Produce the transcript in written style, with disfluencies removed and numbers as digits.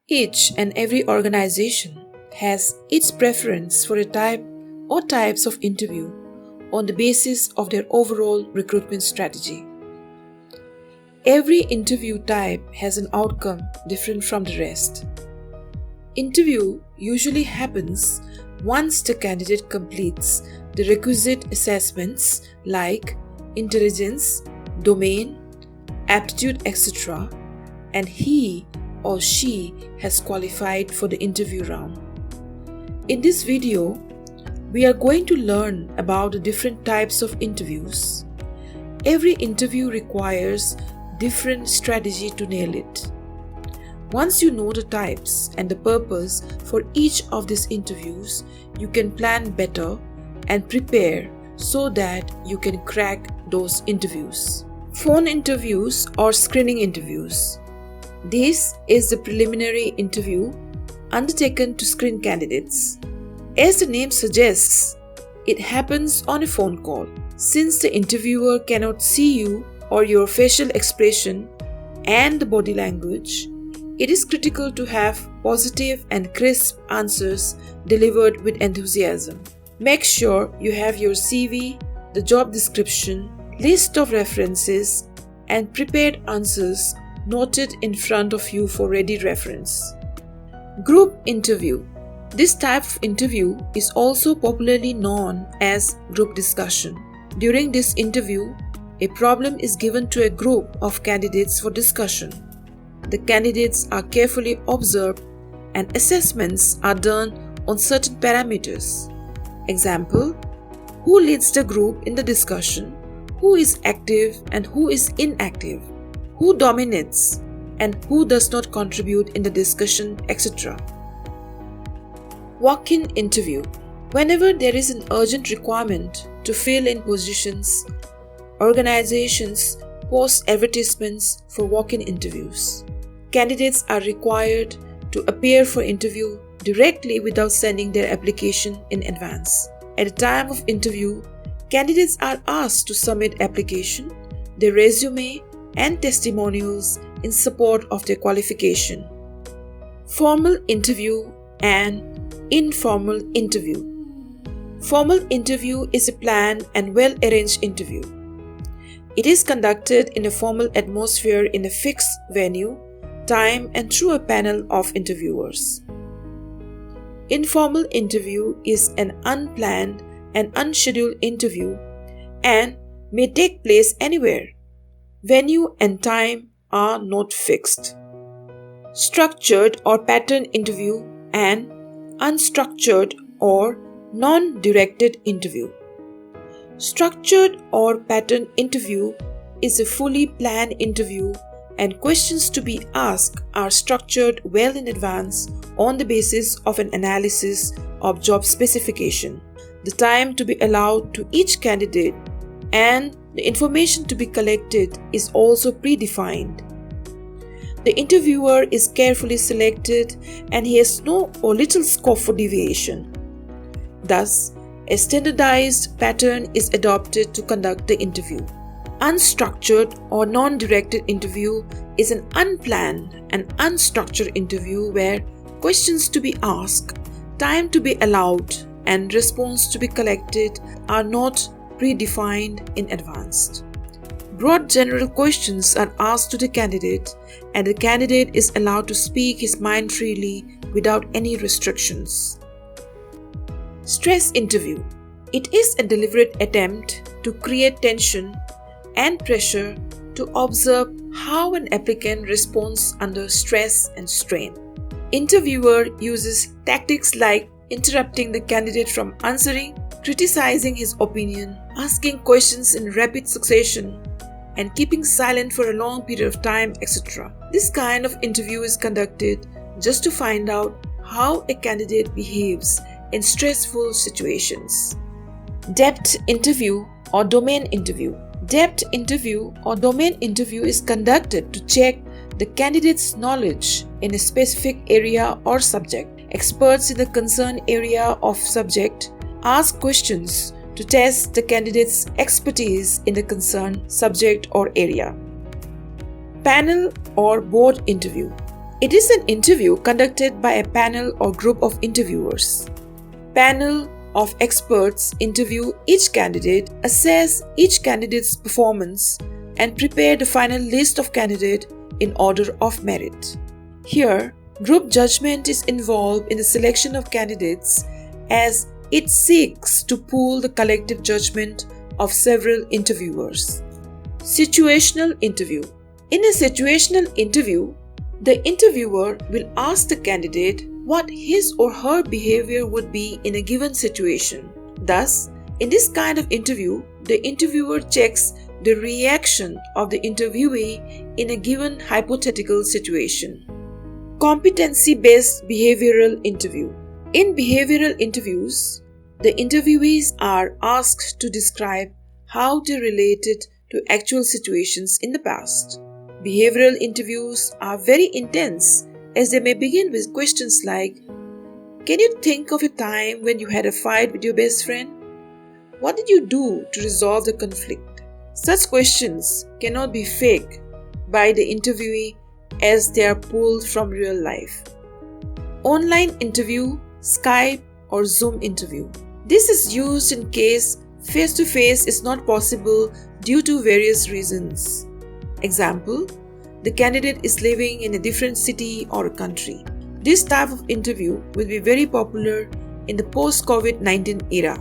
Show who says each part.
Speaker 1: Each and every organization has its preference for a type or types of interview on the basis of their overall recruitment strategy. Every interview type has an outcome different from the rest. Interview usually happens once the candidate completes the requisite assessments like intelligence, domain, aptitude, etc., and he or she has qualified for the interview round. In this video, we are going to learn about the different types of interviews. Every interview requires different strategy to nail it. Once you know the types and the purpose for each of these interviews, you can plan better and prepare so that you can crack those interviews. Phone interviews or screening interviews. This is the preliminary interview undertaken to screen candidates. As the name suggests, it happens on a phone call. Since the interviewer cannot see you or your facial expression and the body language, it is critical to have positive and crisp answers delivered with enthusiasm. Make sure you have your CV, the job description, list of references, and prepared answers noted in front of you for ready reference. Group interview. This type of interview is also popularly known as group discussion. During this interview, a problem is given to a group of candidates for discussion. The candidates are carefully observed and assessments are done on certain parameters. Example, who leads the group in the discussion, who is active and who is inactive, who dominates and who does not contribute in the discussion, etc. Walk-in interview. Whenever there is an urgent requirement to fill in positions, organizations post advertisements for walk-in interviews. Candidates are required to appear for interview directly without sending their application in advance. At the time of interview, candidates are asked to submit application, their resume, and testimonials in support of their qualification. Formal interview and informal interview. Formal interview is a planned and well-arranged interview. It is conducted in a formal atmosphere in a fixed venue, time, and through a panel of interviewers. Informal interview is an unplanned and unscheduled interview and may take place anywhere. Venue and time are not fixed. Structured or pattern interview and unstructured or non-directed interview. Structured or pattern interview is a fully planned interview and questions to be asked are structured well in advance on the basis of an analysis of job specification, the time to be allowed to each candidate, and the information to be collected is also predefined. The interviewer is carefully selected and he has no or little scope for deviation. Thus, a standardized pattern is adopted to conduct the interview. Unstructured or non-directed interview is an unplanned and unstructured interview where questions to be asked, time to be allowed, and response to be collected are not predefined in advance. Broad general questions are asked to the candidate and the candidate is allowed to speak his mind freely without any restrictions. Stress interview. It is a deliberate attempt to create tension and pressure to observe how an applicant responds under stress and strain. Interviewer uses tactics like interrupting the candidate from answering, criticizing his opinion, asking questions in rapid succession, and keeping silent for a long period of time, etc. This kind of interview is conducted just to find out how a candidate behaves in stressful situations. Depth interview or domain interview. Depth interview or domain interview is conducted to check the candidate's knowledge in a specific area or subject. Experts in the concerned area of subject ask questions to test the candidate's expertise in the concerned subject or area. Panel or board interview. It is an interview conducted by a panel or group of interviewers. Panel of experts interview each candidate, assess each candidate's performance, and prepare the final list of candidates in order of merit. Here, group judgment is involved in the selection of candidates as it seeks to pool the collective judgment of several interviewers. Situational interview. In a situational interview, the interviewer will ask the candidate what his or her behavior would be in a given situation. Thus, in this kind of interview, the interviewer checks the reaction of the interviewee in a given hypothetical situation. Competency-based behavioral interview. In behavioral interviews, the interviewees are asked to describe how they related to actual situations in the past. Behavioral interviews are very intense as they may begin with questions like, "Can you think of a time when you had a fight with your best friend? What did you do to resolve the conflict?" Such questions cannot be faked by the interviewee as they are pulled from real life. Online interview, SKYPE or Zoom interview. This is used in case face-to-face is not possible due to various reasons. Example, the candidate is living in a different city or country. This type of interview will be very popular in the post-COVID-19 era.